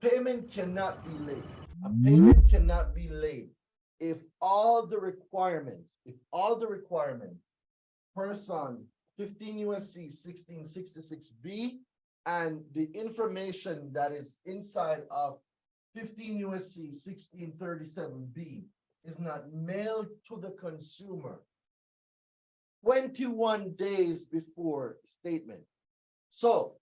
payment cannot be late. A payment cannot be late if all the requirements, person 15 USC 1666B and the information that is inside of 15 USC 1637B is not mailed to the consumer 21 days before statement. So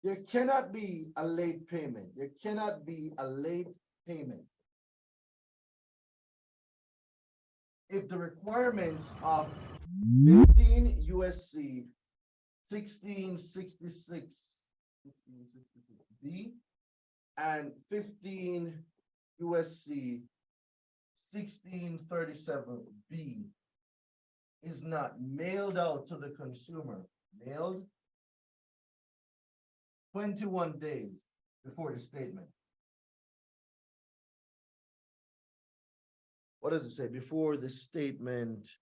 there cannot be a late payment. There cannot be a late payment if the requirements of 15 USC 1666B and 15 USC 1637B is not mailed out to the consumer, mailed 21 days before the statement. What does it say? Before the statement,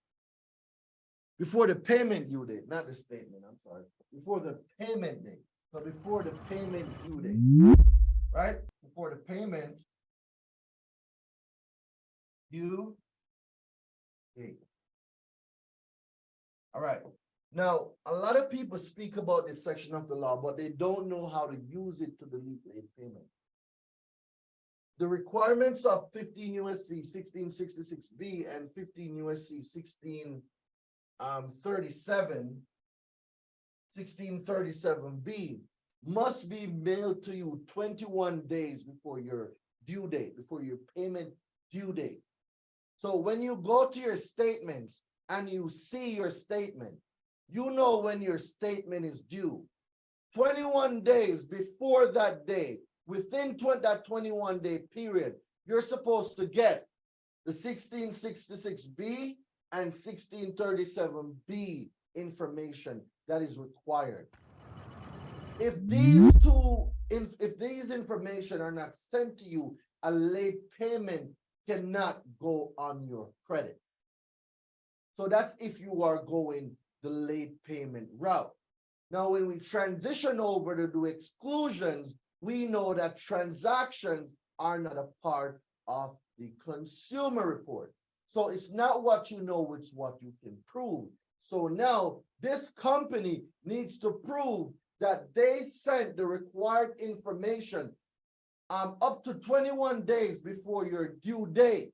before the payment due date, not the statement, I'm sorry. Before the payment date. So before the payment due date, right? Before the payment due date. All right. Now, a lot of people speak about this section of the law, but they don't know how to use it to delete late payment. The requirements of 15 USC 1666B and 15 USC 1637B must be mailed to you 21 days before your due date, before your payment due date. So when you go to your statements and you see your statement, you know when your statement is due. 21 days before that day, within that 21-day period, you're supposed to get the 1666B and 1637B information that is required. If these information are not sent to you, a late payment cannot go on your credit. So that's if you are going the late payment route. Now, when we transition over to do exclusions, we know that transactions are not a part of the consumer report. So it's not what you know, it's what you can prove. So now this company needs to prove that they sent the required information up to 21 days before your due date.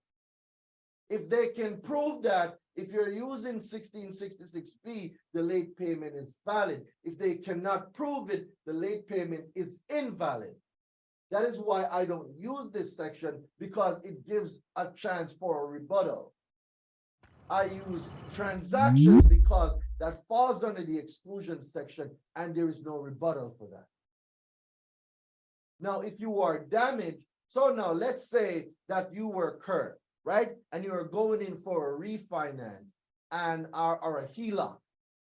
If they can prove that, if you're using 1666B, the late payment is valid. If they cannot prove it, the late payment is invalid. That is why I don't use this section, because it gives a chance for a rebuttal. I use transactions because that falls under the exclusion section and there is no rebuttal for that. Now, if you are damaged, so now let's say that you were Kurt, right? And you are going in for a refinance and or a HELOC,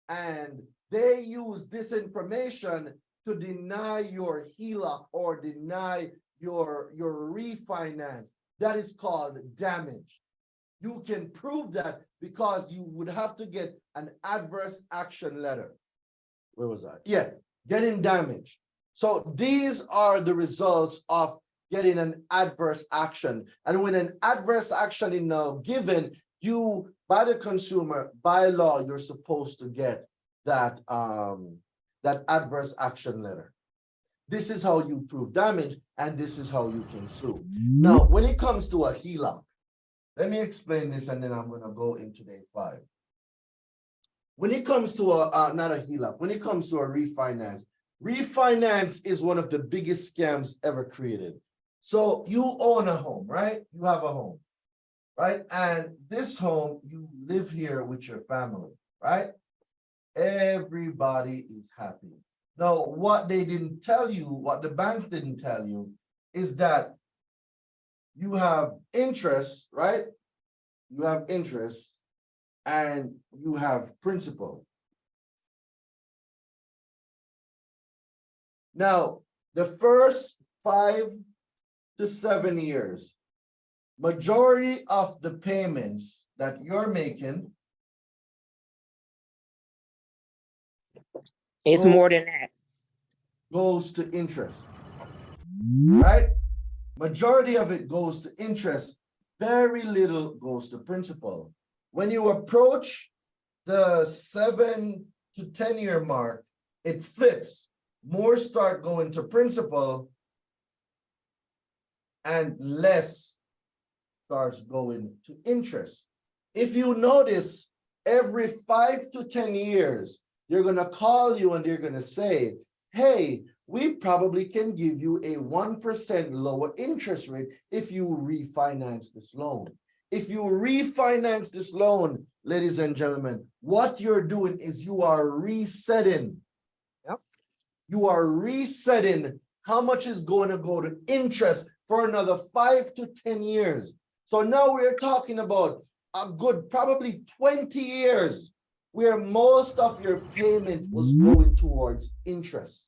and they use this information to deny your HELOC or deny your refinance. That is called damage. You can prove that because you would have to get an adverse action letter. Where was I? Yeah, getting damaged. So these are the results of getting an adverse action. And when an adverse action is now given, you, by the consumer, by law, you're supposed to get that, that adverse action letter. This is how you prove damage, and this is how you can sue. Now, when it comes to a HELOC, let me explain this, and then I'm going to go into day 5. When it comes to not a HELOC, when it comes to a refinance, refinance is one of the biggest scams ever created. So you own a home, right? You have a home, right? And this home, you live here with your family, right? Everybody is happy. Now, what they didn't tell you, what the bank didn't tell you, is that you have interest, right? You have interest and you have principal. Now, the first 5 to 7 years, majority of the payments that you're making, it's more than that. Goes to interest. right? Majority of it goes to interest, very little goes to principal. When you approach the 7 to 10 year mark, it flips. More start going to principal and less starts going to interest. If you notice, every 5 to 10 years, they're going to call you and they're going to say, hey, we probably can give you a 1% lower interest rate if you refinance this loan. If you refinance this loan, ladies and gentlemen, what you're doing is you are resetting. Yep. You are resetting how much is going to go to interest for another 5 to 10 years. So now we're talking about a good probably 20 years where most of your payment was going towards interest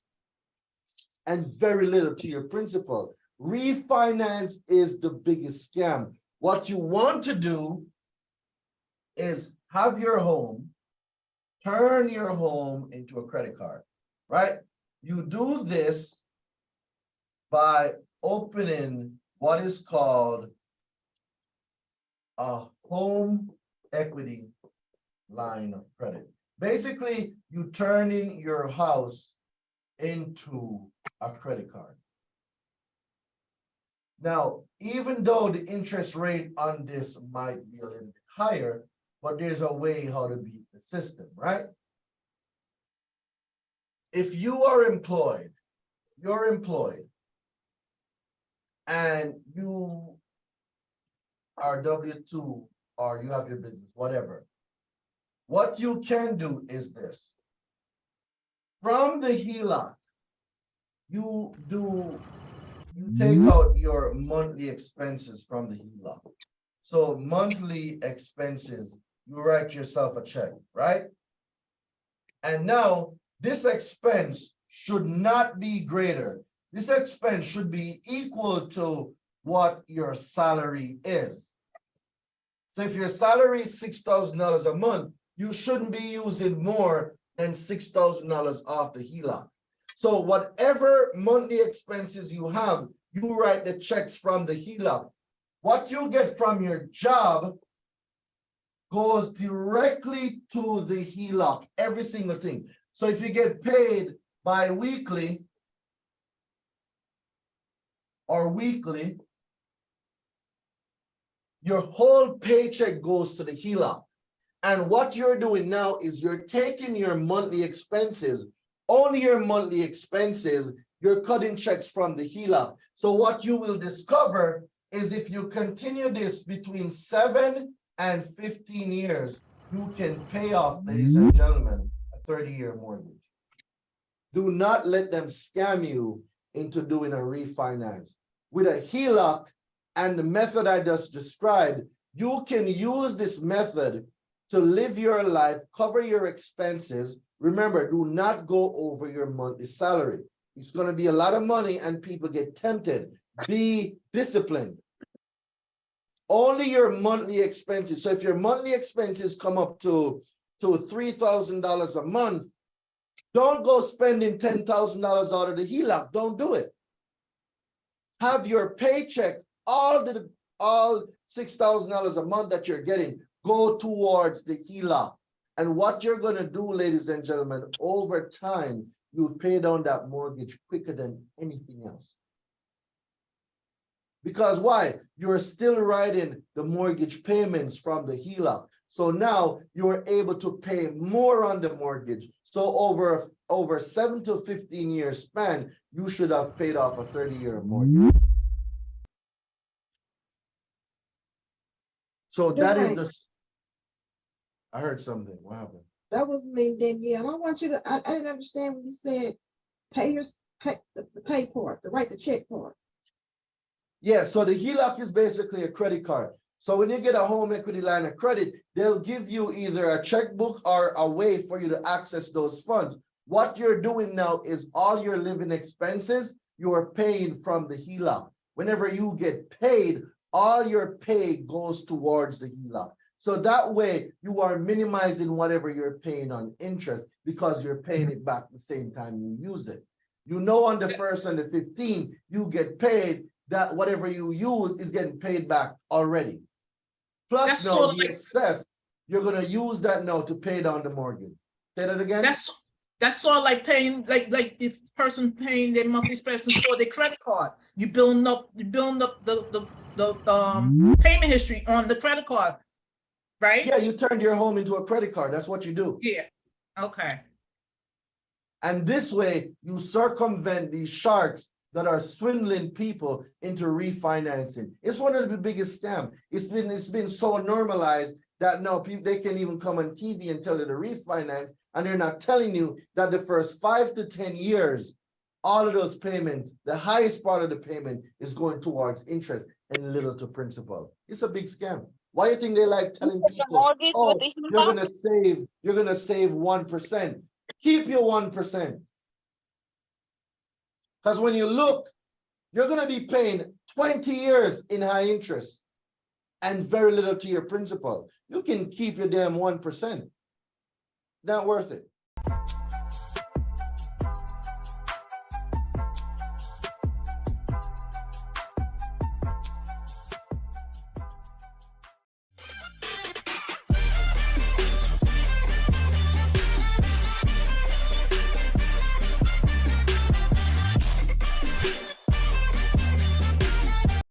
and very little to your principal. Refinance is the biggest scam. What you want to do is have your home, turn your home into a credit card, right? You do this by opening what is called a home equity line of credit. Basically, you turn in your house into a credit card. Now, even though the interest rate on this might be a little bit higher, but there's a way how to beat the system, right? If you are employed, you're employed, and you are W-2 or you have your business, whatever, what you can do is this. From the HELOC, you take out your monthly expenses from the HELOC. So monthly expenses, you write yourself a check, right? And now this expense should not be greater. This expense should be equal to what your salary is. So if your salary is $6,000 a month, you shouldn't be using more than $6,000 off the HELOC. So whatever monthly expenses you have, you write the checks from the HELOC. What you get from your job goes directly to the HELOC, every single thing. So if you get paid bi-weekly or weekly, your whole paycheck goes to the HELOC. And what you're doing now is you're taking your monthly expenses, only your monthly expenses, you're cutting checks from the HELOC. So what you will discover is if you continue this between 7 and 15 years, you can pay off, ladies and gentlemen, a 30-year mortgage. Do not let them scam you into doing a refinance. With a HELOC and the method I just described, you can use this method to live your life, cover your expenses. Remember, do not go over your monthly salary. It's going to be a lot of money and people get tempted. Be disciplined. Only your monthly expenses. So if your monthly expenses come up to $3,000 a month, don't go spending $10,000 out of the HELOC. Don't do it. Have your paycheck, all $6,000 a month that you're getting, go towards the HELOC. And what you're going to do, ladies and gentlemen, over time, you'll pay down that mortgage quicker than anything else. Because why? You're still writing the mortgage payments from the HELOC. So now you're able to pay more on the mortgage. So over 7 to 15 year span, you should have paid off a 30-year mortgage. So that is the. I heard something. What happened? That was me, Danielle. I want you to. I didn't understand when you said the pay part, the write the check part. Yeah. So the HELOC is basically a credit card. So when you get a home equity line of credit, they'll give you either a checkbook or a way for you to access those funds. What you're doing now is all your living expenses you are paying from the HELOC. Whenever you get paid, all your pay goes towards the HELOC. So that way you are minimizing whatever you're paying on interest because you're paying it back the same time you use it. You know, on the 1st and the 15th, you get paid that whatever you use is getting paid back already. Plus That's now sort of the like, excess, you're gonna use that now to pay down the mortgage. Say that again? that's sort of like paying, like if person paying their monthly expenses toward their credit card. You building up the payment history on the credit card, right? Yeah, you turned your home into a credit card. That's what you do. Yeah. Okay. And this way, you circumvent these sharks that are swindling people into refinancing. It's one of the biggest scams. It's been so normalized that now people, they can even come on TV and tell you to refinance, and they're not telling you that the first 5 to 10 years, all of those payments, the highest part of the payment is going towards interest and little to principal. It's a big scam. Why do you think they like telling The people, mortgage oh, with the you're gonna save 1%. Keep your 1%. Because when you look, you're gonna be paying 20 years in high interest and very little to your principal. You can keep your damn 1%. Not worth it.